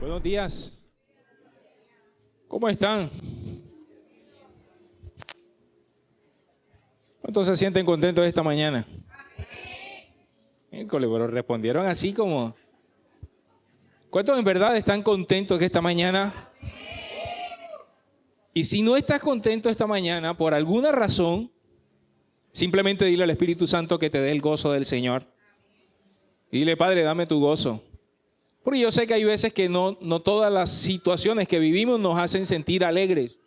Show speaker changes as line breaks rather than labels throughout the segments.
Buenos días. ¿Cómo están? ¿Cuántos se sienten contentos esta mañana? Híjole, pero respondieron así como... ¿Cuántos en verdad están contentos que esta mañana? Y si no estás contento esta mañana, por alguna razón, simplemente dile al Espíritu Santo que te dé el gozo del Señor. Y dile, Padre, dame tu gozo. Porque yo sé que hay veces que no todas las situaciones que vivimos nos hacen sentir alegres.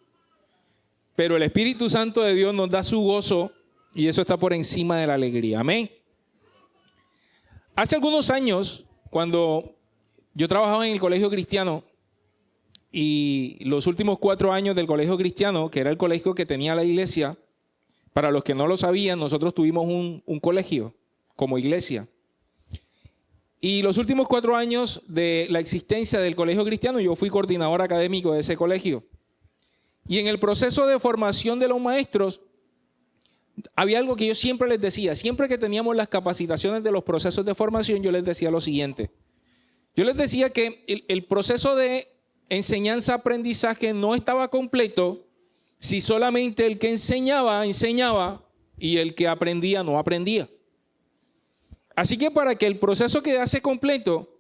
Pero el Espíritu Santo de Dios nos da su gozo y eso está por encima de la alegría. Amén. Hace algunos años, cuando yo trabajaba en el colegio cristiano y los últimos 4 años del colegio cristiano, que era el colegio que tenía la iglesia, para los que no lo sabían, nosotros tuvimos un colegio como iglesia. Y los últimos 4 años de la existencia del colegio cristiano, yo fui coordinador académico de ese colegio. Y en el proceso de formación de los maestros, había algo que yo siempre les decía. Siempre que teníamos las capacitaciones de los procesos de formación, yo les decía lo siguiente. Yo les decía que el proceso de enseñanza-aprendizaje no estaba completo si solamente el que enseñaba y el que aprendía no aprendía. Así que para que el proceso quedase completo,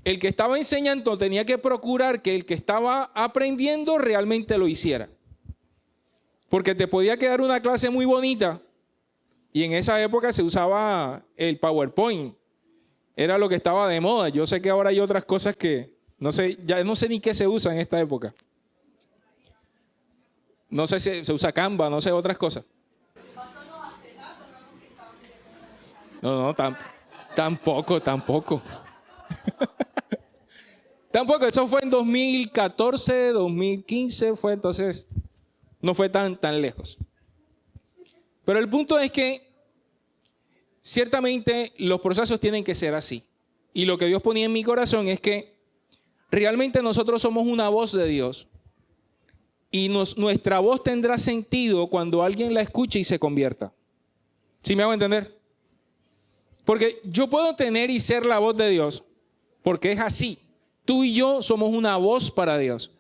el que estaba enseñando tenía que procurar que el que estaba aprendiendo realmente lo hiciera. Porque te podía quedar una clase muy bonita y en esa época se usaba el PowerPoint. Era lo que estaba de moda. Yo sé que ahora hay otras cosas que ya no sé ni qué se usa en esta época. No sé si se usa Canva, no sé otras cosas. No, tampoco. Tampoco, eso fue en 2014, 2015, entonces no fue tan lejos. Pero el punto es que ciertamente los procesos tienen que ser así. Y lo que Dios ponía en mi corazón es que realmente nosotros somos una voz de Dios. Y nuestra voz tendrá sentido cuando alguien la escuche y se convierta. ¿Sí me hago entender? Porque yo puedo tener y ser la voz de Dios, porque es así. Tú y yo somos una voz para Dios.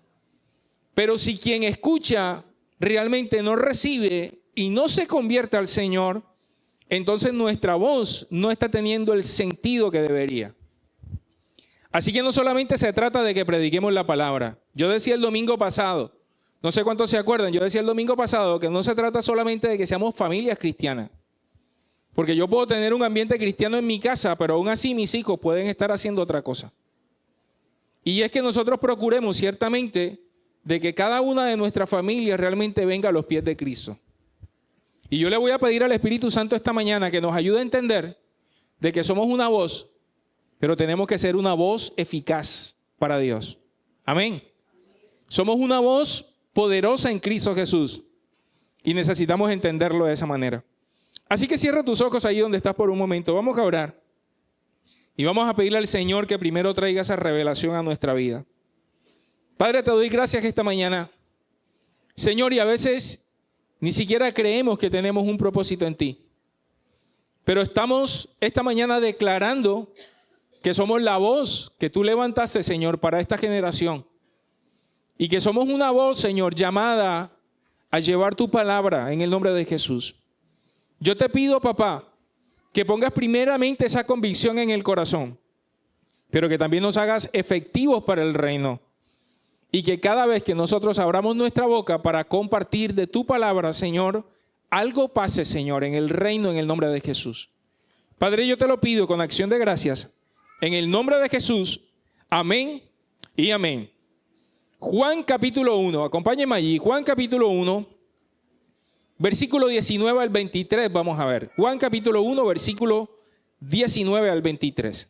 Pero si quien escucha realmente no recibe y no se convierte al Señor, entonces nuestra voz no está teniendo el sentido que debería. Así que no solamente se trata de que prediquemos la palabra. Yo decía el domingo pasado, no sé cuántos se acuerdan, yo decía el domingo pasado que no se trata solamente de que seamos familias cristianas. Porque yo puedo tener un ambiente cristiano en mi casa, pero aún así mis hijos pueden estar haciendo otra cosa. Y es que nosotros procuremos ciertamente de que cada una de nuestras familias realmente venga a los pies de Cristo. Y yo le voy a pedir al Espíritu Santo esta mañana que nos ayude a entender de que somos una voz, pero tenemos que ser una voz eficaz para Dios. Amén. Somos una voz poderosa en Cristo Jesús y necesitamos entenderlo de esa manera. Así que cierra tus ojos ahí donde estás por un momento. Vamos a orar. Y vamos a pedirle al Señor que primero traiga esa revelación a nuestra vida. Padre, te doy gracias esta mañana. Señor, y a veces ni siquiera creemos que tenemos un propósito en ti. Pero estamos esta mañana declarando que somos la voz que tú levantaste, Señor, para esta generación. Y que somos una voz, Señor, llamada a llevar tu palabra en el nombre de Jesús. Yo te pido, papá, que pongas primeramente esa convicción en el corazón, pero que también nos hagas efectivos para el reino. Y que cada vez que nosotros abramos nuestra boca para compartir de tu palabra, Señor, algo pase, Señor, en el reino en el nombre de Jesús. Padre, yo te lo pido con acción de gracias, en el nombre de Jesús. Amén y amén. Juan capítulo 1, acompáñenme allí, Juan capítulo 1. Versículo 19 al 23, vamos a ver. Juan capítulo 1, versículo 19 al 23.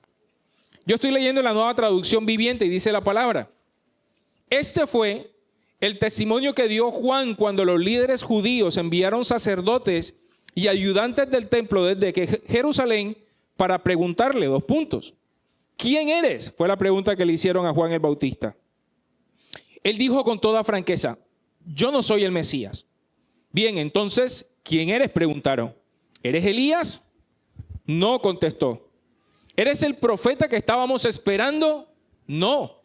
Yo estoy leyendo la Nueva Traducción Viviente y dice la palabra: Este fue el testimonio que dio Juan cuando los líderes judíos enviaron sacerdotes y ayudantes del templo desde Jerusalén para preguntarle 2 puntos. ¿Quién eres? Fue la pregunta que le hicieron a Juan el Bautista. Él dijo con toda franqueza: yo no soy el Mesías. Bien, entonces, ¿quién eres?, preguntaron. ¿Eres Elías? No, contestó. ¿Eres el profeta que estábamos esperando? No.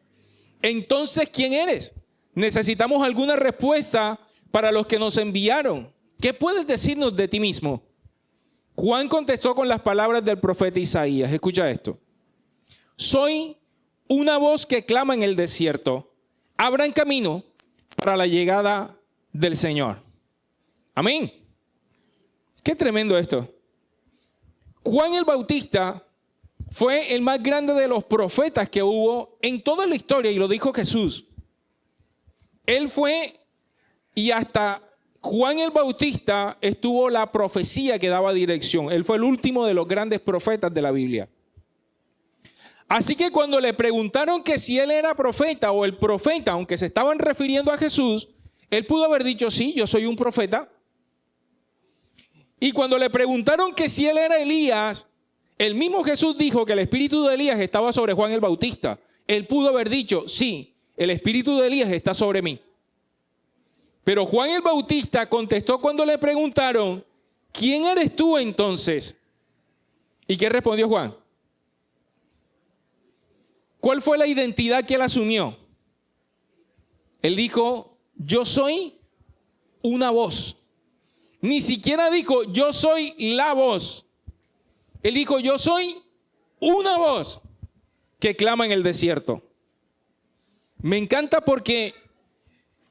Entonces, ¿quién eres? Necesitamos alguna respuesta para los que nos enviaron. ¿Qué puedes decirnos de ti mismo? Juan contestó con las palabras del profeta Isaías. Escucha esto. Soy una voz que clama en el desierto. Abran camino para la llegada del Señor. Amén. Qué tremendo esto. Juan el Bautista fue el más grande de los profetas que hubo en toda la historia, y lo dijo Jesús. Él fue, y hasta Juan el Bautista estuvo la profecía que daba dirección. Él fue el último de los grandes profetas de la Biblia. Así que cuando le preguntaron que si él era profeta o el profeta, aunque se estaban refiriendo a Jesús, él pudo haber dicho, sí, yo soy un profeta. Y cuando le preguntaron que si él era Elías, el mismo Jesús dijo que el espíritu de Elías estaba sobre Juan el Bautista. Él pudo haber dicho, sí, el espíritu de Elías está sobre mí. Pero Juan el Bautista contestó cuando le preguntaron, ¿quién eres tú entonces? ¿Y qué respondió Juan? ¿Cuál fue la identidad que él asumió? Él dijo, yo soy una voz. Ni siquiera dijo, yo soy la voz. Él dijo, yo soy una voz que clama en el desierto. Me encanta porque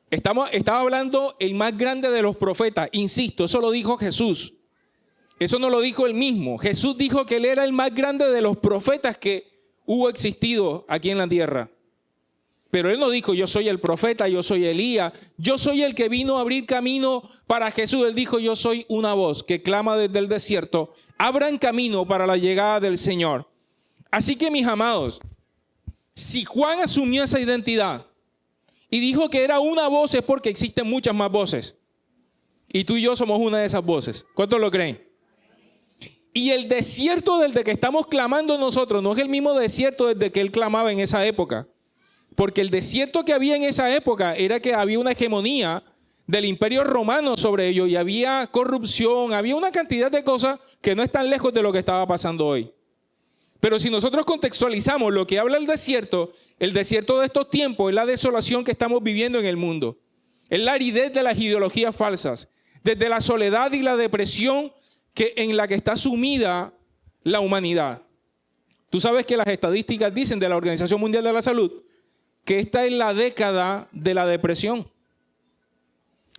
estaba hablando el más grande de los profetas. Insisto, eso lo dijo Jesús. Eso no lo dijo él mismo. Jesús dijo que él era el más grande de los profetas que hubo existido aquí en la tierra. Pero él no dijo, yo soy el profeta, yo soy Elías, yo soy el que vino a abrir camino para Jesús. Él dijo, yo soy una voz que clama desde el desierto, abran camino para la llegada del Señor. Así que, mis amados, si Juan asumió esa identidad y dijo que era una voz, es porque existen muchas más voces. Y tú y yo somos una de esas voces. ¿Cuántos lo creen? Y el desierto desde que estamos clamando nosotros no es el mismo desierto desde que él clamaba en esa época. Porque el desierto que había en esa época era que había una hegemonía del imperio romano sobre ellos y había corrupción, había una cantidad de cosas que no están lejos de lo que estaba pasando hoy. Pero si nosotros contextualizamos lo que habla el desierto de estos tiempos es la desolación que estamos viviendo en el mundo. Es la aridez de las ideologías falsas, desde la soledad y la depresión en la que está sumida la humanidad. Tú sabes que las estadísticas dicen de la Organización Mundial de la Salud que esta es la década de la depresión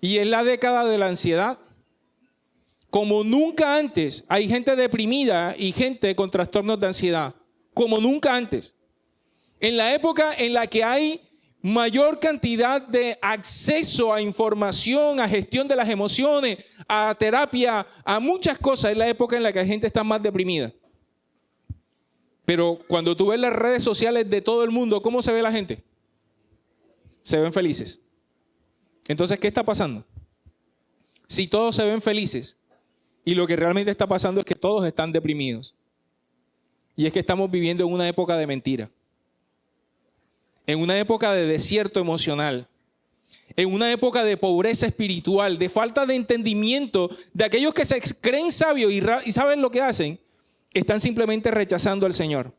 y es la década de la ansiedad. Como nunca antes hay gente deprimida y gente con trastornos de ansiedad, como nunca antes. En la época en la que hay mayor cantidad de acceso a información, a gestión de las emociones, a terapia, a muchas cosas, es la época en la que la gente está más deprimida. Pero cuando tú ves las redes sociales de todo el mundo, ¿cómo se ve la gente? Se ven felices. Entonces, ¿qué está pasando? Si todos se ven felices y lo que realmente está pasando es que todos están deprimidos. Y es que estamos viviendo en una época de mentira. En una época de desierto emocional. En una época de pobreza espiritual, de falta de entendimiento de aquellos que se creen sabios y saben lo que hacen. Están simplemente rechazando al Señor.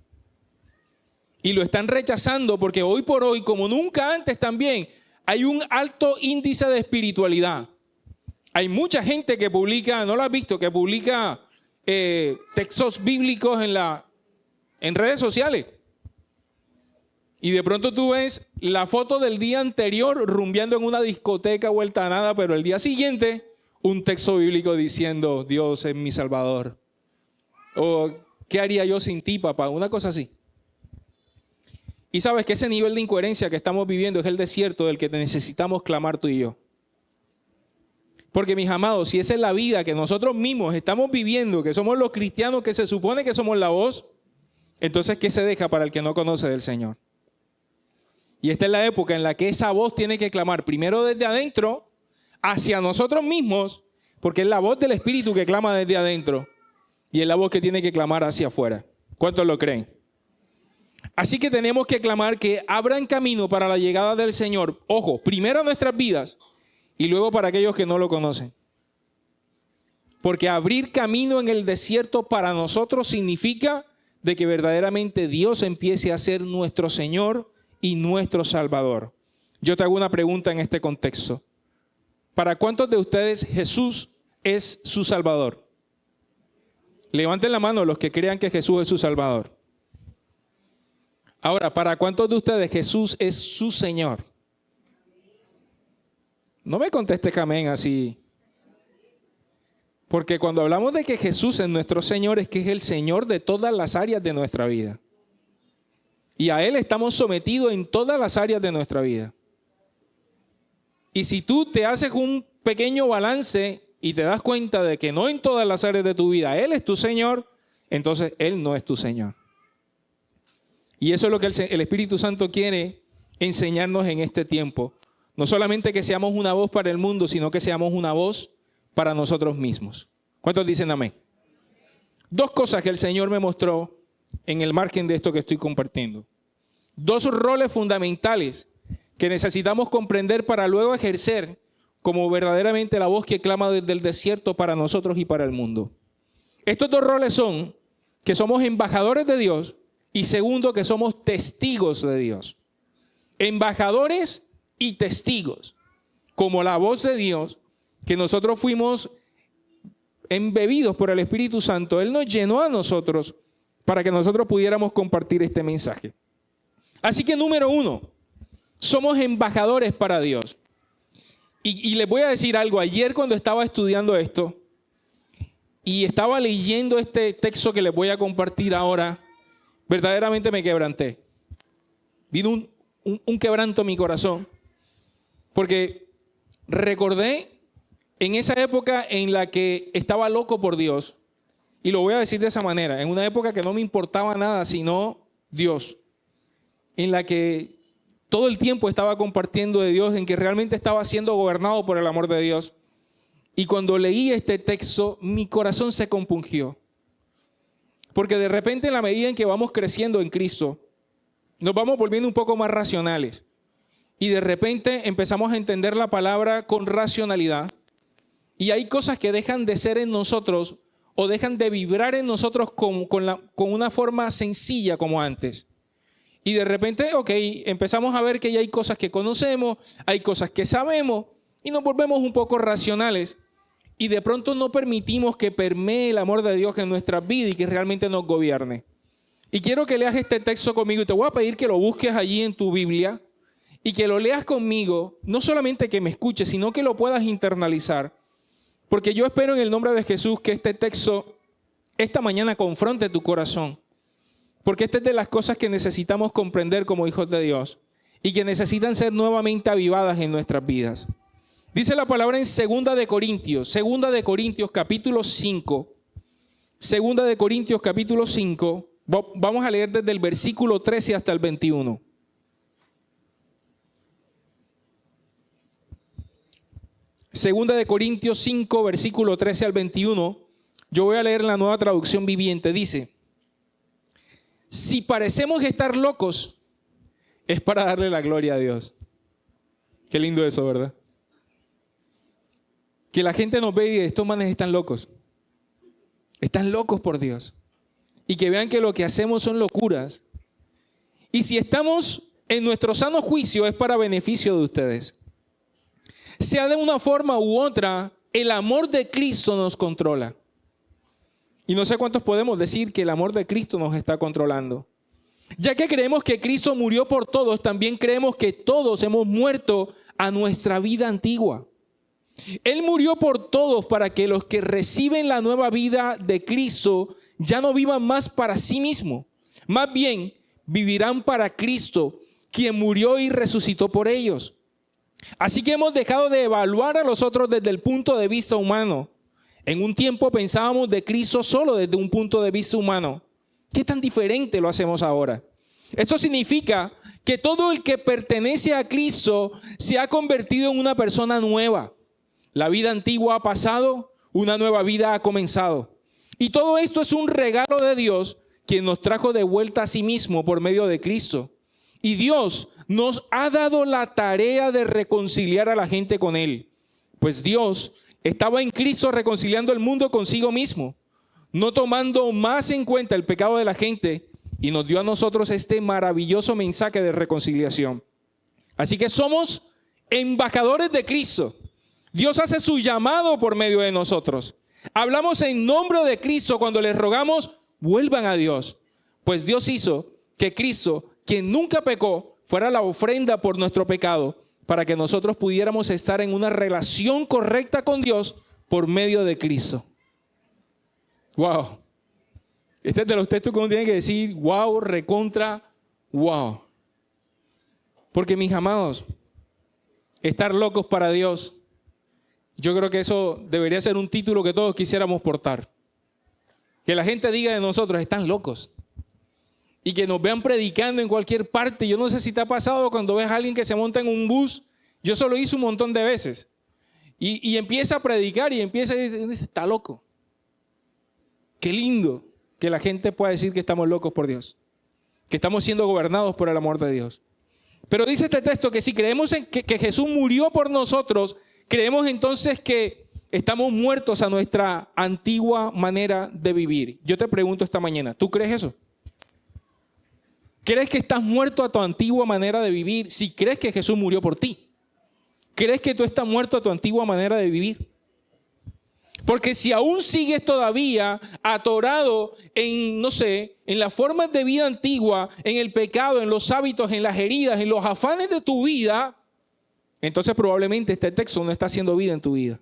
Y lo están rechazando porque hoy por hoy, como nunca antes también, hay un alto índice de espiritualidad. Hay mucha gente que publica, ¿no lo has visto? Que publica textos bíblicos en redes sociales. Y de pronto tú ves la foto del día anterior rumbeando en una discoteca vuelta a nada, pero el día siguiente un texto bíblico diciendo, Dios es mi Salvador. O, ¿qué haría yo sin ti, papá? Una cosa así. Y sabes que ese nivel de incoherencia que estamos viviendo es el desierto del que necesitamos clamar tú y yo. Porque, mis amados, si esa es la vida que nosotros mismos estamos viviendo, que somos los cristianos que se supone que somos la voz, entonces, ¿qué se deja para el que no conoce del Señor? Y esta es la época en la que esa voz tiene que clamar primero desde adentro hacia nosotros mismos, porque es la voz del Espíritu que clama desde adentro. Y es la voz que tiene que clamar hacia afuera. ¿Cuántos lo creen? Así que tenemos que clamar que abran camino para la llegada del Señor. Ojo, primero a nuestras vidas y luego para aquellos que no lo conocen. Porque abrir camino en el desierto para nosotros significa de que verdaderamente Dios empiece a ser nuestro Señor y nuestro Salvador. Yo te hago una pregunta en este contexto. ¿Para cuántos de ustedes Jesús es su Salvador? Levanten la mano los que crean que Jesús es su Salvador. Ahora, ¿para cuántos de ustedes Jesús es su Señor? No me contestes amén así. Porque cuando hablamos de que Jesús es nuestro Señor, es que es el Señor de todas las áreas de nuestra vida. Y a Él estamos sometidos en todas las áreas de nuestra vida. Y si tú te haces un pequeño balance y te das cuenta de que no en todas las áreas de tu vida Él es tu Señor, entonces Él no es tu Señor. Y eso es lo que el Espíritu Santo quiere enseñarnos en este tiempo. No solamente que seamos una voz para el mundo, sino que seamos una voz para nosotros mismos. ¿Cuántos dicen amén? Dos cosas que el Señor me mostró en el margen de esto que estoy compartiendo. Dos roles fundamentales que necesitamos comprender para luego ejercer como verdaderamente la voz que clama desde el desierto para nosotros y para el mundo. Estos dos roles son que somos embajadores de Dios y segundo, que somos testigos de Dios. Embajadores y testigos, como la voz de Dios, que nosotros fuimos embebidos por el Espíritu Santo. Él nos llenó a nosotros para que nosotros pudiéramos compartir este mensaje. Así que número uno, somos embajadores para Dios. Y les voy a decir algo. Ayer cuando estaba estudiando esto y estaba leyendo este texto que les voy a compartir ahora, verdaderamente me quebranté. Vino un quebranto en mi corazón. Porque recordé en esa época en la que estaba loco por Dios, y lo voy a decir de esa manera, en una época que no me importaba nada sino Dios, en la que todo el tiempo estaba compartiendo de Dios, en que realmente estaba siendo gobernado por el amor de Dios. Y cuando leí este texto, mi corazón se compungió. Porque de repente, en la medida en que vamos creciendo en Cristo, nos vamos volviendo un poco más racionales. Y de repente empezamos a entender la palabra con racionalidad. Y hay cosas que dejan de ser en nosotros o dejan de vibrar en nosotros con una forma sencilla como antes. Y de repente, empezamos a ver que ya hay cosas que conocemos, hay cosas que sabemos y nos volvemos un poco racionales. Y de pronto no permitimos que permee el amor de Dios en nuestras vidas y que realmente nos gobierne. Y quiero que leas este texto conmigo y te voy a pedir que lo busques allí en tu Biblia y que lo leas conmigo, no solamente que me escuches, sino que lo puedas internalizar. Porque yo espero en el nombre de Jesús que este texto esta mañana confronte tu corazón. Porque esta es de las cosas que necesitamos comprender como hijos de Dios y que necesitan ser nuevamente avivadas en nuestras vidas. Dice la palabra en 2 de Corintios capítulo 5. 2 de Corintios capítulo 5. Vamos a leer desde el versículo 13 hasta el 21. Segunda de Corintios 5, versículo 13 al 21. Yo voy a leer la Nueva Traducción Viviente. Dice: si parecemos estar locos, es para darle la gloria a Dios. Qué lindo eso, ¿verdad? Que la gente nos ve y dice: estos manes están locos. Están locos por Dios. Y que vean que lo que hacemos son locuras. Y si estamos en nuestro sano juicio, es para beneficio de ustedes. Sea de una forma u otra, el amor de Cristo nos controla. Y no sé cuántos podemos decir que el amor de Cristo nos está controlando. Ya que creemos que Cristo murió por todos, también creemos que todos hemos muerto a nuestra vida antigua. Él murió por todos para que los que reciben la nueva vida de Cristo ya no vivan más para sí mismos. Más bien, vivirán para Cristo, quien murió y resucitó por ellos. Así que hemos dejado de evaluar a los otros desde el punto de vista humano. En un tiempo pensábamos de Cristo solo desde un punto de vista humano. ¿Qué tan diferente lo hacemos ahora? Esto significa que todo el que pertenece a Cristo se ha convertido en una persona nueva. La vida antigua ha pasado, una nueva vida ha comenzado. Y todo esto es un regalo de Dios, quien nos trajo de vuelta a sí mismo por medio de Cristo. Y Dios nos ha dado la tarea de reconciliar a la gente con Él. Pues Dios estaba en Cristo reconciliando el mundo consigo mismo, no tomando más en cuenta el pecado de la gente, y nos dio a nosotros este maravilloso mensaje de reconciliación. Así que somos embajadores de Cristo. Dios hace su llamado por medio de nosotros. Hablamos en nombre de Cristo cuando les rogamos, vuelvan a Dios. Pues Dios hizo que Cristo, quien nunca pecó, fuera la ofrenda por nuestro pecado, para que nosotros pudiéramos estar en una relación correcta con Dios por medio de Cristo. Wow. Este es de los textos que uno tiene que decir, wow, recontra, wow. Porque mis amados, estar locos para Dios, yo creo que eso debería ser un título que todos quisiéramos portar. Que la gente diga de nosotros, están locos. Y que nos vean predicando en cualquier parte. Yo no sé si te ha pasado cuando ves a alguien que se monta en un bus. Yo eso lo hice un montón de veces. Y empieza a predicar y empieza a decir, está loco. Qué lindo que la gente pueda decir que estamos locos por Dios. Que estamos siendo gobernados por el amor de Dios. Pero dice este texto que si creemos en que Jesús murió por nosotros, creemos entonces que estamos muertos a nuestra antigua manera de vivir. Yo te pregunto esta mañana, ¿tú crees eso? ¿Crees que estás muerto a tu antigua manera de vivir si crees que Jesús murió por ti? ¿Crees que tú estás muerto a tu antigua manera de vivir? Porque si aún sigues todavía atorado en, no sé, en las formas de vida antigua, en el pecado, en los hábitos, en las heridas, en los afanes de tu vida, entonces probablemente este texto no está haciendo vida en tu vida.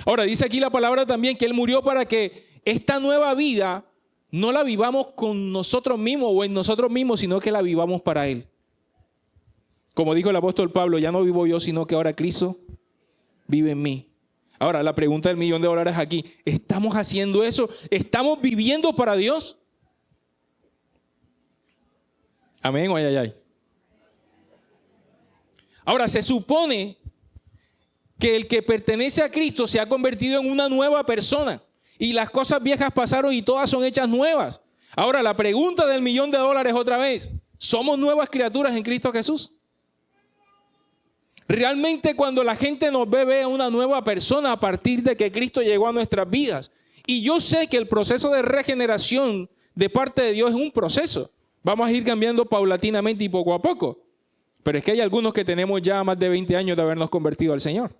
Ahora, dice aquí la palabra también que Él murió para que esta nueva vida no la vivamos con nosotros mismos o en nosotros mismos, sino que la vivamos para Él. Como dijo el apóstol Pablo, ya no vivo yo, sino que ahora Cristo vive en mí. Ahora, la pregunta del $1.000.000 aquí, ¿estamos haciendo eso? ¿Estamos viviendo para Dios? Amén o ay, ay, ay. Ahora, se supone que el que pertenece a Cristo se ha convertido en una nueva persona y las cosas viejas pasaron y todas son hechas nuevas. Ahora, la pregunta del $1.000.000 otra vez, ¿somos nuevas criaturas en Cristo Jesús? Realmente cuando la gente nos ve a una nueva persona a partir de que Cristo llegó a nuestras vidas. Y yo sé que el proceso de regeneración de parte de Dios es un proceso. Vamos a ir cambiando paulatinamente y poco a poco. Pero es que hay algunos que tenemos ya más de 20 años de habernos convertido al Señor.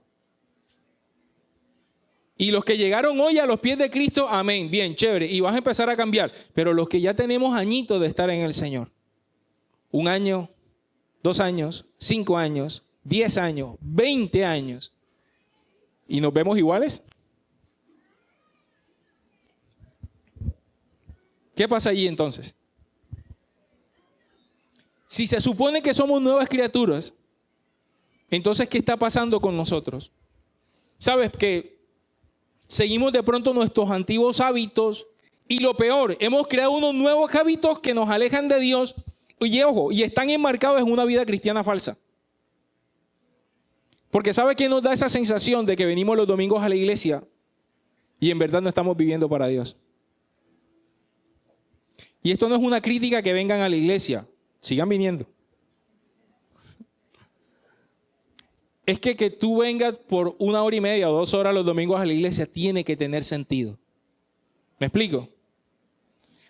Y los que llegaron hoy a los pies de Cristo, amén, bien, chévere. Y vas a empezar a cambiar. Pero los que ya tenemos añitos de estar en el Señor. 1 año, 2 años, 5 años. 10 años, 20 años, ¿y nos vemos iguales? ¿Qué pasa allí entonces? Si se supone que somos nuevas criaturas, entonces ¿qué está pasando con nosotros? ¿Sabes que seguimos de pronto nuestros antiguos hábitos? Y lo peor, hemos creado unos nuevos hábitos que nos alejan de Dios y ojo, y están enmarcados en una vida cristiana falsa. Porque ¿sabe qué nos da esa sensación de que venimos los domingos a la iglesia y en verdad no estamos viviendo para Dios? Y esto no es una crítica que vengan a la iglesia, sigan viniendo. Es que tú vengas por 1 hora y media o 2 horas los domingos a la iglesia tiene que tener sentido. ¿Me explico?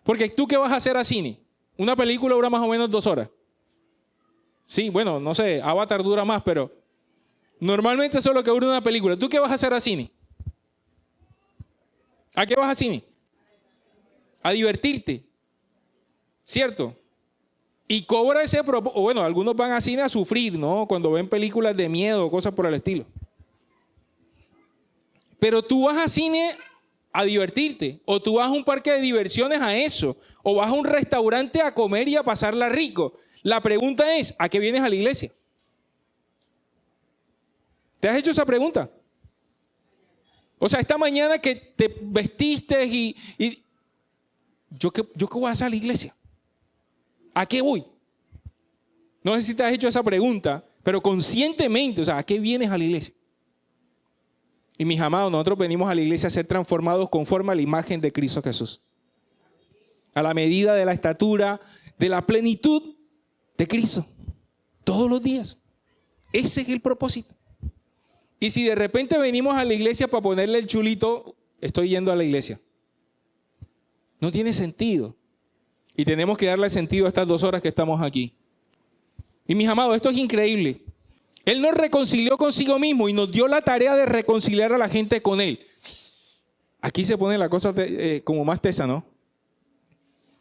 Porque tú ¿qué vas a hacer a cine? Una película dura más o menos 2 horas. Sí, bueno, no sé, Avatar dura más, pero normalmente eso es lo que dura una película. ¿Tú qué vas a hacer a cine? ¿A qué vas a cine? A divertirte, ¿cierto? Y cobra ese propósito. Bueno, algunos van a cine a sufrir, ¿no? Cuando ven películas de miedo o cosas por el estilo. Pero tú vas a cine a divertirte, o tú vas a un parque de diversiones a eso, o vas a un restaurante a comer y a pasarla rico. La pregunta es, ¿a qué vienes a la iglesia? ¿Te has hecho esa pregunta? O sea, esta mañana que te vestiste y ¿yo qué voy a hacer a la iglesia? ¿A qué voy? No sé si te has hecho esa pregunta, pero conscientemente, o sea, ¿a qué vienes a la iglesia? Y mis amados, nosotros venimos a la iglesia a ser transformados conforme a la imagen de Cristo Jesús. A la medida de la estatura, de la plenitud de Cristo. Todos los días. Ese es el propósito. Y si de repente venimos a la iglesia para ponerle el chulito, estoy yendo a la iglesia. No tiene sentido. Y tenemos que darle sentido a estas 2 horas que estamos aquí. Y mis amados, esto es increíble. Él nos reconcilió consigo mismo y nos dio la tarea de reconciliar a la gente con Él. Aquí se pone la cosa como más tesa, ¿no?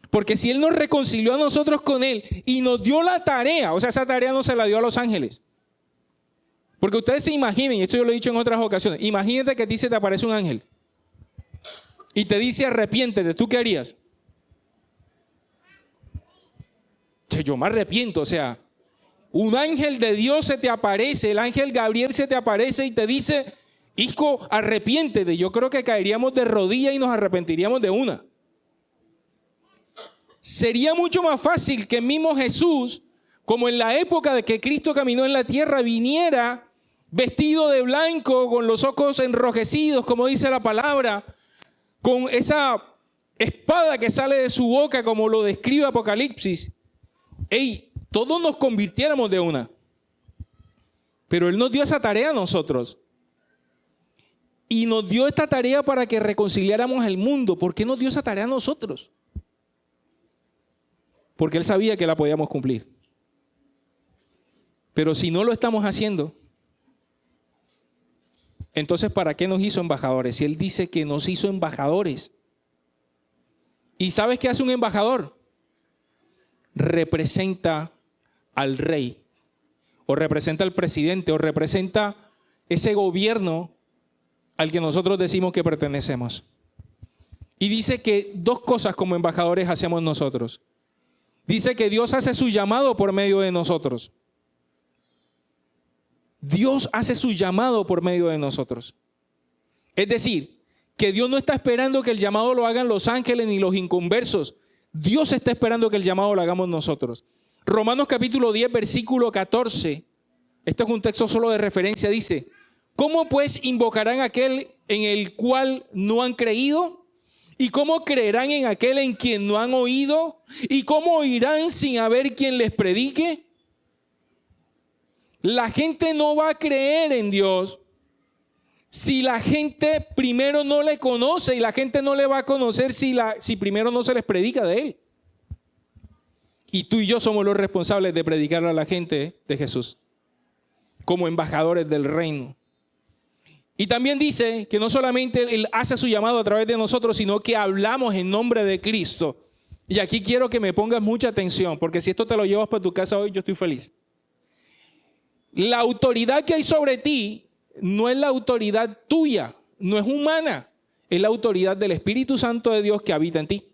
Porque si Él nos reconcilió a nosotros con Él y nos dio la tarea, o sea, esa tarea no se la dio a los ángeles. Porque ustedes se imaginen, y esto yo lo he dicho en otras ocasiones, imagínate que a ti se te aparece un ángel y te dice arrepiéntete, ¿tú qué harías? Yo me arrepiento, o sea, un ángel de Dios se te aparece, el ángel Gabriel se te aparece y te dice, hijo, arrepiéntete. Yo creo que caeríamos de rodillas y nos arrepentiríamos de una. Sería mucho más fácil que el mismo Jesús, como en la época de que Cristo caminó en la tierra, viniera vestido de blanco, con los ojos enrojecidos, como dice la palabra, con esa espada que sale de su boca, como lo describe Apocalipsis. Todos nos convirtiéramos de una. Pero Él nos dio esa tarea a nosotros. Y nos dio esta tarea para que reconciliáramos el mundo. ¿Por qué nos dio esa tarea a nosotros? Porque Él sabía que la podíamos cumplir. Pero si no lo estamos haciendo, entonces ¿para qué nos hizo embajadores? Si Él dice que nos hizo embajadores. ¿Y sabes qué hace un embajador? Representa al rey, o representa al presidente, o representa ese gobierno al que nosotros decimos que pertenecemos. Y dice que 2 cosas como embajadores hacemos nosotros. Dice que Dios hace su llamado por medio de nosotros. Dios hace su llamado por medio de nosotros. Es decir, que Dios no está esperando que el llamado lo hagan los ángeles ni los inconversos. Dios está esperando que el llamado lo hagamos nosotros. Romanos capítulo 10, versículo 14. Este es un texto solo de referencia. Dice, ¿cómo pues invocarán a aquel en el cual no han creído? ¿Y cómo creerán en aquel en quien no han oído? ¿Y cómo oirán sin haber quien les predique? La gente no va a creer en Dios si la gente primero no le conoce, y la gente no le va a conocer si primero no se les predica de Él. Y tú y yo somos los responsables de predicar a la gente de Jesús como embajadores del reino. Y también dice que no solamente Él hace su llamado a través de nosotros, sino que hablamos en nombre de Cristo. Y aquí quiero que me pongas mucha atención, porque si esto te lo llevas para tu casa hoy, yo estoy feliz. La autoridad que hay sobre ti no es la autoridad tuya, no es humana, es la autoridad del Espíritu Santo de Dios que habita en ti.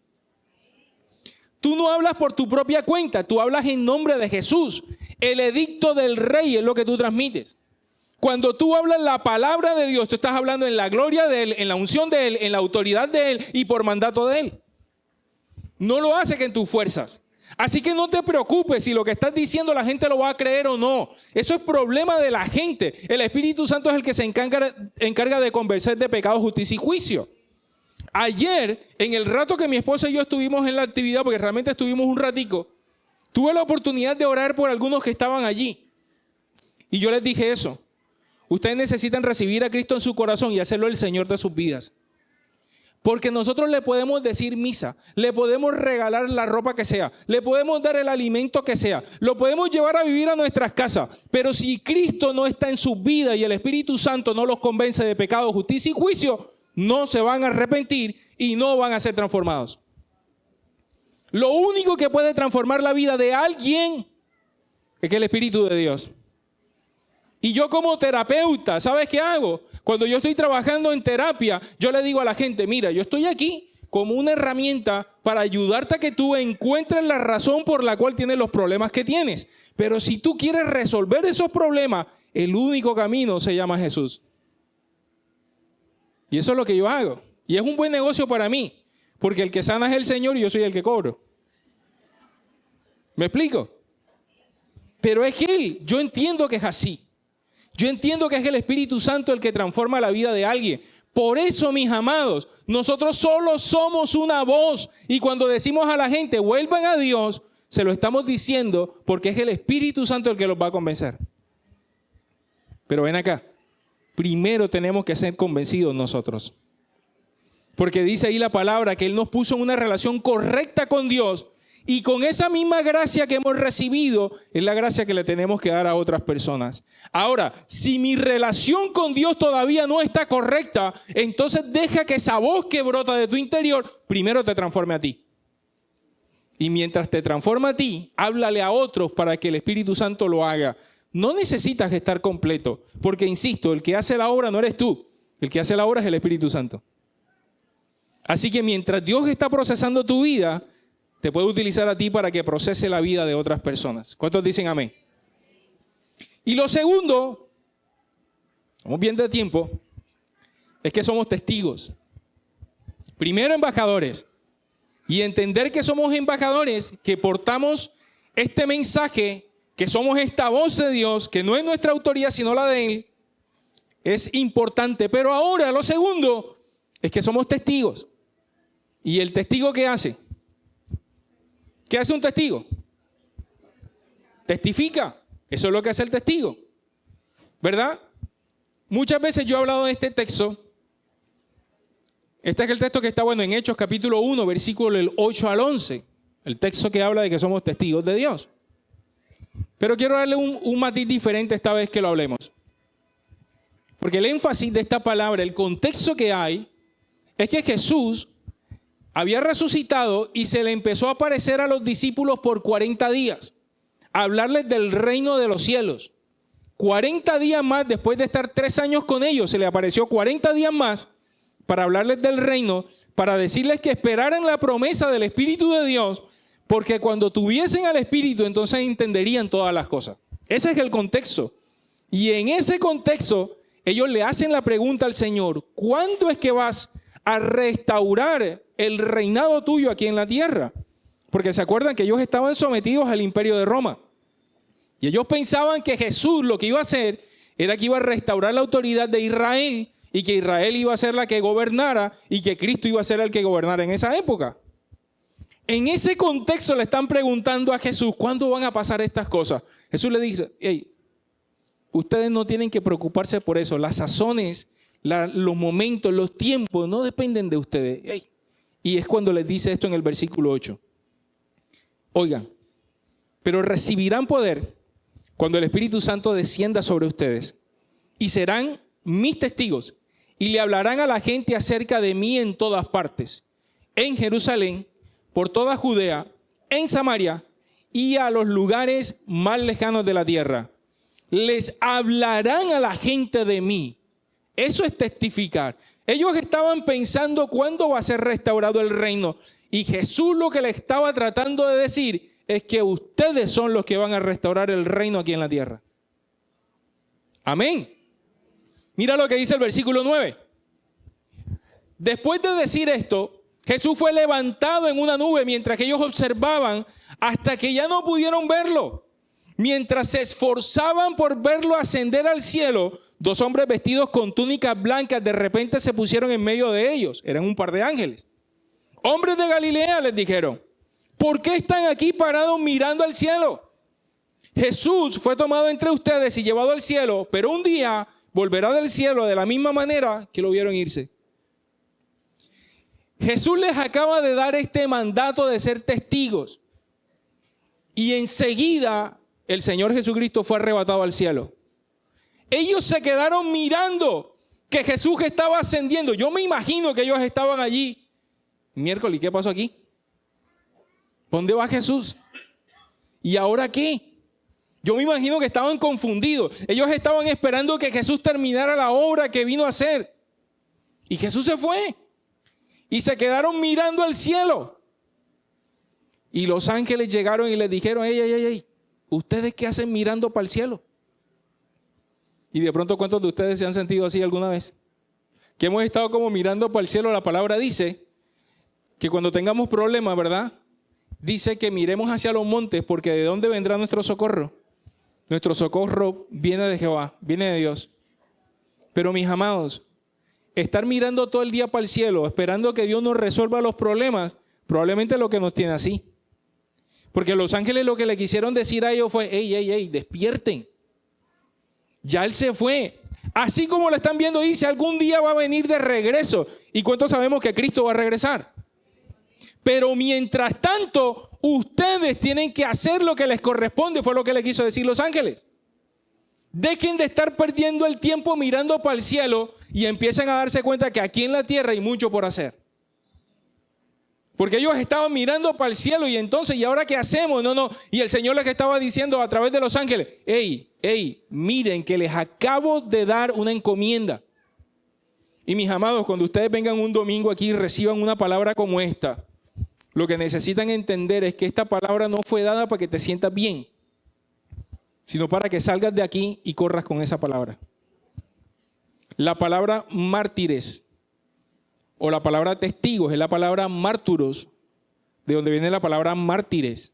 Tú no hablas por tu propia cuenta, tú hablas en nombre de Jesús. El edicto del rey es lo que tú transmites. Cuando tú hablas la palabra de Dios, tú estás hablando en la gloria de Él, en la unción de Él, en la autoridad de Él y por mandato de Él. No lo haces en tus fuerzas. Así que no te preocupes si lo que estás diciendo la gente lo va a creer o no. Eso es problema de la gente. El Espíritu Santo es el que se encarga de convencer de pecado, justicia y juicio. Ayer, en el rato que mi esposa y yo estuvimos en la actividad, porque realmente estuvimos un ratico, tuve la oportunidad de orar por algunos que estaban allí. Y yo les dije eso. Ustedes necesitan recibir a Cristo en su corazón y hacerlo el Señor de sus vidas. Porque nosotros le podemos decir misa, le podemos regalar la ropa que sea, le podemos dar el alimento que sea, lo podemos llevar a vivir a nuestras casas, pero si Cristo no está en sus vidas y el Espíritu Santo no los convence de pecado, justicia y juicio, no se van a arrepentir y no van a ser transformados. Lo único que puede transformar la vida de alguien es el Espíritu de Dios. Y yo como terapeuta, ¿sabes qué hago? Cuando yo estoy trabajando en terapia, yo le digo a la gente, mira, yo estoy aquí como una herramienta para ayudarte a que tú encuentres la razón por la cual tienes los problemas que tienes. Pero si tú quieres resolver esos problemas, el único camino se llama Jesús. Y eso es lo que yo hago. Y es un buen negocio para mí, porque el que sana es el Señor y yo soy el que cobro. ¿Me explico? Pero es Él, yo entiendo que es así. Yo entiendo que es el Espíritu Santo el que transforma la vida de alguien. Por eso, mis amados, nosotros solo somos una voz. Y cuando decimos a la gente, vuelvan a Dios, se lo estamos diciendo porque es el Espíritu Santo el que los va a convencer. Pero ven acá, primero tenemos que ser convencidos nosotros. Porque dice ahí la palabra que Él nos puso en una relación correcta con Dios Y con esa misma gracia que hemos recibido, es la gracia que le tenemos que dar a otras personas. Ahora, si mi relación con Dios todavía no está correcta, entonces deja que esa voz que brota de tu interior primero te transforme a ti. Y mientras te transforma a ti, háblale a otros para que el Espíritu Santo lo haga. No necesitas estar completo, porque insisto, el que hace la obra no eres tú, el que hace la obra es el Espíritu Santo. Así que mientras Dios está procesando tu vida, te puede utilizar a ti para que procese la vida de otras personas. ¿Cuántos dicen amén? Y lo segundo, estamos bien de tiempo, es que somos testigos. Primero, embajadores. Y entender que somos embajadores, que portamos este mensaje, que somos esta voz de Dios, que no es nuestra autoridad sino la de Él, es importante. Pero ahora lo segundo es que somos testigos. ¿Y el testigo qué hace? ¿Qué hace un testigo? Testifica. Eso es lo que hace el testigo, ¿verdad? Muchas veces yo he hablado de este texto. Este es el texto que está, en Hechos capítulo 1, versículo del 8 al 11. El texto que habla de que somos testigos de Dios. Pero quiero darle un matiz diferente esta vez que lo hablemos. Porque el énfasis de esta palabra, el contexto que hay, es que Jesús había resucitado y se le empezó a aparecer a los discípulos por 40 días. A hablarles del reino de los cielos. 40 días más, después de estar 3 años con ellos, se le apareció 40 días más para hablarles del reino, para decirles que esperaran la promesa del Espíritu de Dios, porque cuando tuviesen al Espíritu, entonces entenderían todas las cosas. Ese es el contexto. Y en ese contexto, ellos le hacen la pregunta al Señor: ¿cuándo es que vas a restaurar el reinado tuyo aquí en la tierra? Porque se acuerdan que ellos estaban sometidos al imperio de Roma. Y ellos pensaban que Jesús lo que iba a hacer era que iba a restaurar la autoridad de Israel y que Israel iba a ser la que gobernara y que Cristo iba a ser el que gobernara en esa época. En ese contexto le están preguntando a Jesús: ¿cuándo van a pasar estas cosas? Jesús le dice: hey, ustedes no tienen que preocuparse por eso. Las sazones, los momentos, los tiempos no dependen de ustedes. Hey. Y es cuando les dice esto en el versículo 8. Oigan, pero recibirán poder cuando el Espíritu Santo descienda sobre ustedes y serán mis testigos y le hablarán a la gente acerca de mí en todas partes, en Jerusalén, por toda Judea, en Samaria y a los lugares más lejanos de la tierra. Les hablarán a la gente de mí. Eso es testificar. Ellos estaban pensando cuándo va a ser restaurado el reino. Y Jesús lo que le estaba tratando de decir es que ustedes son los que van a restaurar el reino aquí en la tierra. Amén. Mira lo que dice el versículo 9. Después de decir esto, Jesús fue levantado en una nube mientras que ellos observaban hasta que ya no pudieron verlo. Mientras se esforzaban por verlo ascender al cielo, 2 hombres vestidos con túnicas blancas de repente se pusieron en medio de ellos. Eran un par de ángeles. Hombres de Galilea, les dijeron, ¿por qué están aquí parados mirando al cielo? Jesús fue tomado entre ustedes y llevado al cielo, pero un día volverá del cielo de la misma manera que lo vieron irse. Jesús les acaba de dar este mandato de ser testigos. Y enseguida el Señor Jesucristo fue arrebatado al cielo. Ellos se quedaron mirando que Jesús estaba ascendiendo. Yo me imagino que ellos estaban allí. Miércoles, ¿y qué pasó aquí? ¿Dónde va Jesús? ¿Y ahora qué? Yo me imagino que estaban confundidos. Ellos estaban esperando que Jesús terminara la obra que vino a hacer. Y Jesús se fue. Y se quedaron mirando al cielo. Y los ángeles llegaron y les dijeron: ey, ¿ustedes qué hacen mirando para el cielo? Y de pronto, ¿cuántos de ustedes se han sentido así alguna vez? Que hemos estado como mirando para el cielo. La palabra dice que cuando tengamos problemas, ¿verdad? Dice que miremos hacia los montes, porque ¿de dónde vendrá nuestro socorro? Nuestro socorro viene de Jehová, viene de Dios. Pero mis amados, estar mirando todo el día para el cielo, esperando que Dios nos resuelva los problemas, probablemente es lo que nos tiene así. Porque los ángeles lo que le quisieron decir a ellos fue: ey, despierten. Ya Él se fue. Así como lo están viendo irse, algún día va a venir de regreso. ¿Y cuántos sabemos que Cristo va a regresar? Pero mientras tanto, ustedes tienen que hacer lo que les corresponde, fue lo que le quiso decir los ángeles. Dejen de estar perdiendo el tiempo mirando para el cielo y empiecen a darse cuenta que aquí en la tierra hay mucho por hacer. Porque ellos estaban mirando para el cielo y entonces, ¿y ahora qué hacemos? No. Y el Señor les estaba diciendo a través de los ángeles, miren que les acabo de dar una encomienda. Y mis amados, cuando ustedes vengan un domingo aquí y reciban una palabra como esta, lo que necesitan entender es que esta palabra no fue dada para que te sientas bien, sino para que salgas de aquí y corras con esa palabra. La palabra mártires o la palabra testigos es la palabra márturos, de donde viene la palabra mártires.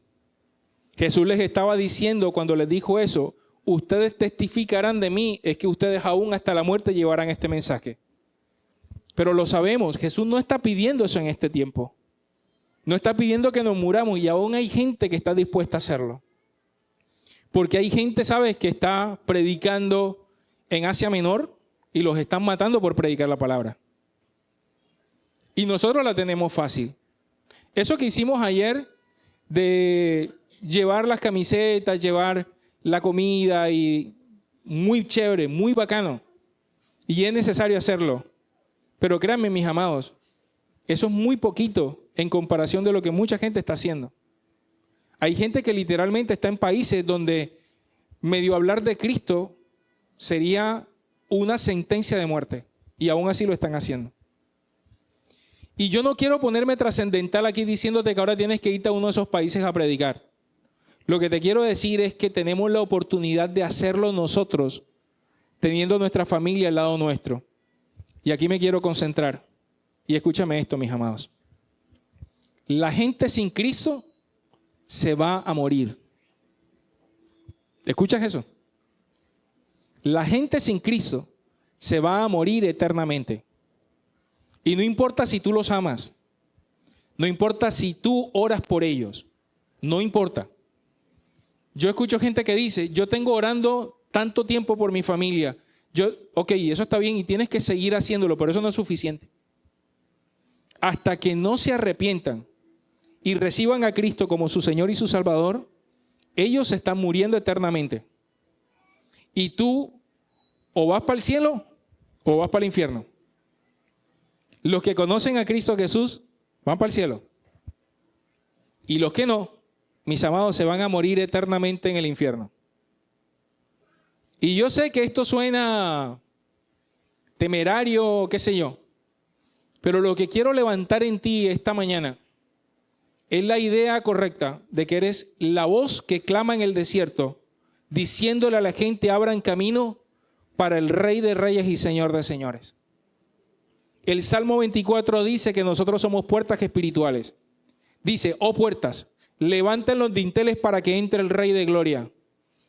Jesús les estaba diciendo cuando les dijo eso, ustedes testificarán de mí, es que ustedes aún hasta la muerte llevarán este mensaje. Pero lo sabemos, Jesús no está pidiendo eso en este tiempo. No está pidiendo que nos muramos y aún hay gente que está dispuesta a hacerlo. Porque hay gente, ¿sabes?, que está predicando en Asia Menor y los están matando por predicar la palabra. Y nosotros la tenemos fácil. Eso que hicimos ayer de llevar las camisetas, llevar la comida y muy chévere, muy bacano. Y es necesario hacerlo. Pero créanme, mis amados, eso es muy poquito en comparación de lo que mucha gente está haciendo. Hay gente que literalmente está en países donde medio hablar de Cristo sería una sentencia de muerte. Y aún así lo están haciendo. Y yo no quiero ponerme trascendental aquí diciéndote que ahora tienes que irte a uno de esos países a predicar. Lo que te quiero decir es que tenemos la oportunidad de hacerlo nosotros, teniendo nuestra familia al lado nuestro. Y aquí me quiero concentrar. Y escúchame esto, mis amados. La gente sin Cristo se va a morir. ¿Escuchas eso? La gente sin Cristo se va a morir eternamente. Y no importa si tú los amas. No importa si tú oras por ellos. No importa. Yo escucho gente que dice, yo tengo orando tanto tiempo por mi familia. Ok, eso está bien y tienes que seguir haciéndolo, pero eso no es suficiente. Hasta que no se arrepientan y reciban a Cristo como su Señor y su Salvador, ellos se están muriendo eternamente. Y tú o vas para el cielo o vas para el infierno. Los que conocen a Cristo Jesús van para el cielo. Y los que no, mis amados, se van a morir eternamente en el infierno. Y yo sé que esto suena temerario, qué sé yo. Pero lo que quiero levantar en ti esta mañana es la idea correcta de que eres la voz que clama en el desierto, diciéndole a la gente, abran camino para el Rey de Reyes y Señor de Señores. El Salmo 24 dice que nosotros somos puertas espirituales. Dice, oh puertas, levanten los dinteles para que entre el Rey de Gloria.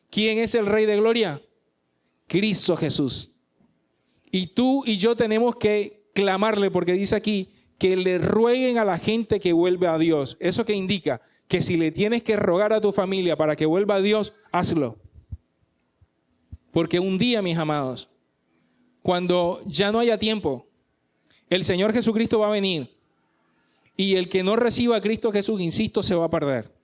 ¿Quién es el Rey de Gloria? Cristo Jesús. Y tú y yo tenemos que clamarle, porque dice aquí que le rueguen a la gente que vuelva a Dios. Eso que indica que si le tienes que rogar a tu familia para que vuelva a Dios, hazlo. Porque un día, mis amados, cuando ya no haya tiempo, el Señor Jesucristo va a venir y el que no reciba a Cristo Jesús, insisto, se va a perder.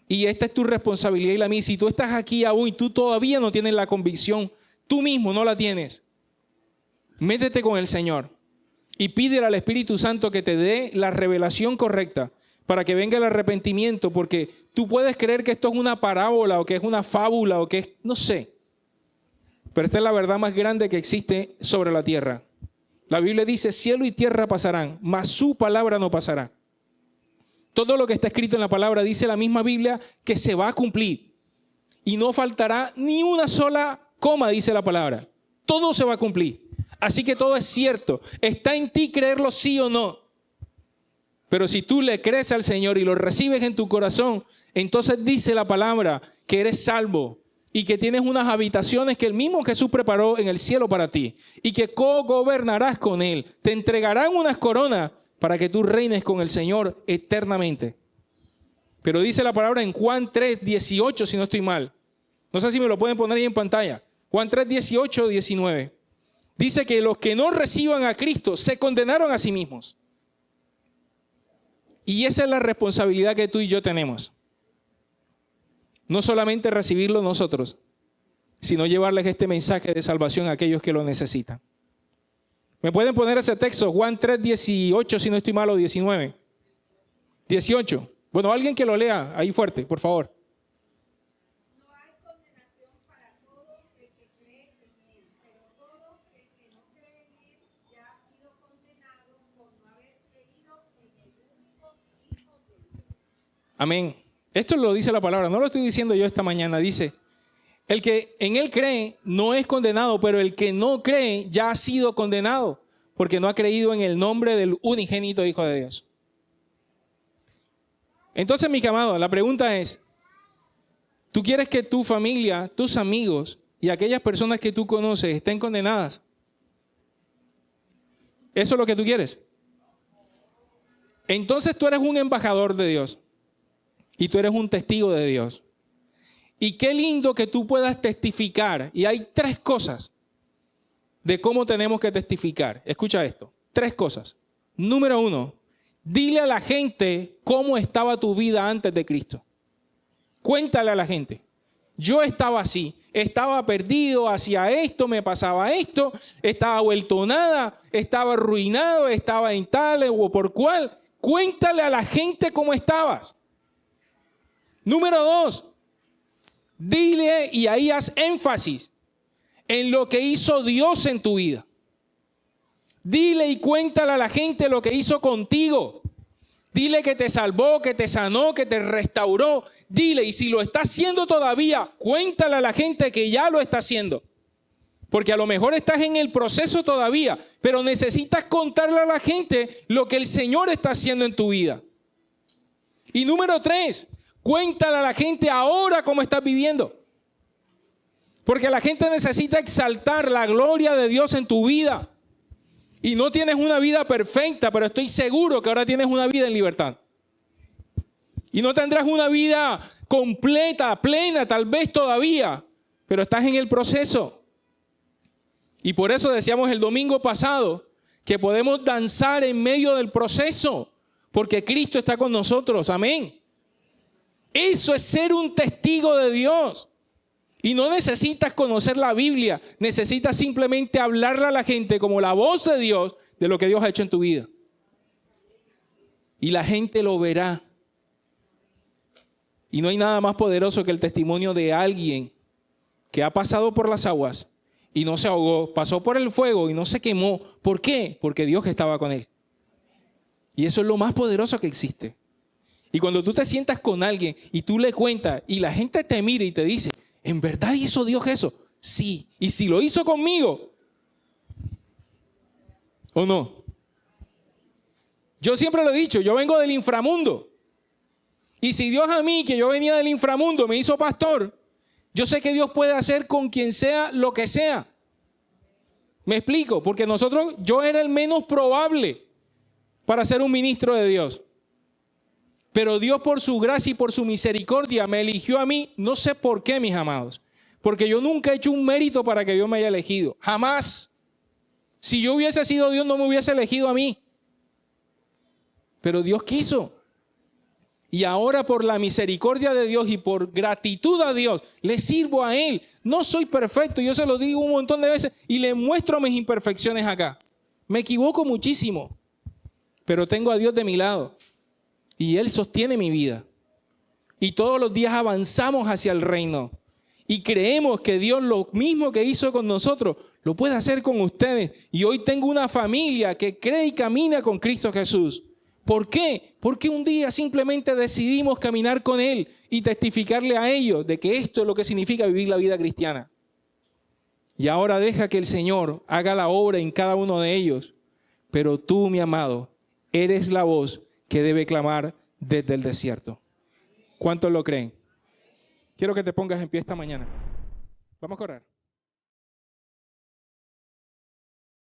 Y esta es tu responsabilidad y la mía. Si tú estás aquí aún y tú todavía no tienes la convicción, tú mismo no la tienes, métete con el Señor y pídele al Espíritu Santo que te dé la revelación correcta para que venga el arrepentimiento, porque tú puedes creer que esto es una parábola o que es una fábula o que es, no sé. Pero esta es la verdad más grande que existe sobre la tierra. La Biblia dice, cielo y tierra pasarán, mas su palabra no pasará. Todo lo que está escrito en la palabra, dice la misma Biblia, que se va a cumplir. Y no faltará ni una sola coma, dice la palabra. Todo se va a cumplir. Así que todo es cierto. Está en ti creerlo sí o no. Pero si tú le crees al Señor y lo recibes en tu corazón, entonces dice la palabra que eres salvo. Y que tienes unas habitaciones que el mismo Jesús preparó en el cielo para ti. Y que co-gobernarás con Él. Te entregarán unas coronas para que tú reines con el Señor eternamente. Pero dice la palabra en Juan 3, 18, si no estoy mal. No sé si me lo pueden poner ahí en pantalla. Juan 3, 18, 19. Dice que los que no reciban a Cristo se condenaron a sí mismos. Y esa es la responsabilidad que tú y yo tenemos. No solamente recibirlo nosotros, sino llevarles este mensaje de salvación a aquellos que lo necesitan. ¿Me pueden poner ese texto? Juan 3, 18, si no estoy mal, o 19. 18. Bueno, alguien que lo lea ahí fuerte, por favor.
No hay condenación para todo el que cree en él, pero todo el que no cree en él ya ha sido condenado por no haber creído en el único Hijo de Dios.
Amén. Esto lo dice la palabra, no lo estoy diciendo yo esta mañana. Dice, el que en él cree no es condenado, pero el que no cree ya ha sido condenado, porque no ha creído en el nombre del unigénito Hijo de Dios. Entonces, mis amados, la pregunta es, ¿tú quieres que tu familia, tus amigos y aquellas personas que tú conoces estén condenadas? ¿Eso es lo que tú quieres? Entonces tú eres un embajador de Dios y tú eres un testigo de Dios. Y qué lindo que tú puedas testificar. Y hay 3 cosas de cómo tenemos que testificar. Escucha esto, 3 cosas. Número 1, dile a la gente cómo estaba tu vida antes de Cristo. Cuéntale a la gente. Yo estaba así, estaba perdido, hacía esto, me pasaba esto, estaba vuelto nada, estaba arruinado, estaba en tal o por cual. Cuéntale a la gente cómo estabas. Número 2, dile y ahí haz énfasis en lo que hizo Dios en tu vida. Dile y cuéntale a la gente lo que hizo contigo. Dile que te salvó, que te sanó, que te restauró. Dile, y si lo está haciendo todavía, cuéntale a la gente que ya lo está haciendo. Porque a lo mejor estás en el proceso todavía, pero necesitas contarle a la gente lo que el Señor está haciendo en tu vida. Y número 3, cuéntale a la gente ahora cómo estás viviendo. Porque la gente necesita exaltar la gloria de Dios en tu vida. Y no tienes una vida perfecta, pero estoy seguro que ahora tienes una vida en libertad. Y no tendrás una vida completa, plena, tal vez todavía, pero estás en el proceso. Y por eso decíamos el domingo pasado que podemos danzar en medio del proceso, porque Cristo está con nosotros. Amén. Eso es ser un testigo de Dios. Y no necesitas conocer la Biblia, necesitas simplemente hablarle a la gente como la voz de Dios de lo que Dios ha hecho en tu vida. Y la gente lo verá. Y no hay nada más poderoso que el testimonio de alguien que ha pasado por las aguas y no se ahogó, pasó por el fuego y no se quemó. ¿Por qué? Porque Dios estaba con él. Y eso es lo más poderoso que existe. Y cuando tú te sientas con alguien y tú le cuentas y la gente te mira y te dice, ¿en verdad hizo Dios eso? Sí. ¿Y si lo hizo conmigo? ¿O no? Yo siempre lo he dicho, yo vengo del inframundo. Y si Dios a mí, que yo venía del inframundo, me hizo pastor, yo sé que Dios puede hacer con quien sea lo que sea. ¿Me explico? Porque yo era el menos probable para ser un ministro de Dios. Pero Dios por su gracia y por su misericordia me eligió a mí, no sé por qué, mis amados. Porque yo nunca he hecho un mérito para que Dios me haya elegido. Jamás. Si yo hubiese sido Dios, no me hubiese elegido a mí. Pero Dios quiso. Y ahora por la misericordia de Dios y por gratitud a Dios, le sirvo a Él. No soy perfecto, yo se lo digo un montón de veces y le muestro mis imperfecciones acá. Me equivoco muchísimo, pero tengo a Dios de mi lado. Y Él sostiene mi vida. Y todos los días avanzamos hacia el reino. Y creemos que Dios lo mismo que hizo con nosotros, lo puede hacer con ustedes. Y hoy tengo una familia que cree y camina con Cristo Jesús. ¿Por qué? Porque un día simplemente decidimos caminar con Él y testificarle a ellos de que esto es lo que significa vivir la vida cristiana. Y ahora deja que el Señor haga la obra en cada uno de ellos. Pero tú, mi amado, eres la voz que debe clamar desde el desierto. ¿Cuántos lo creen? Quiero que te pongas en pie esta mañana. Vamos a orar.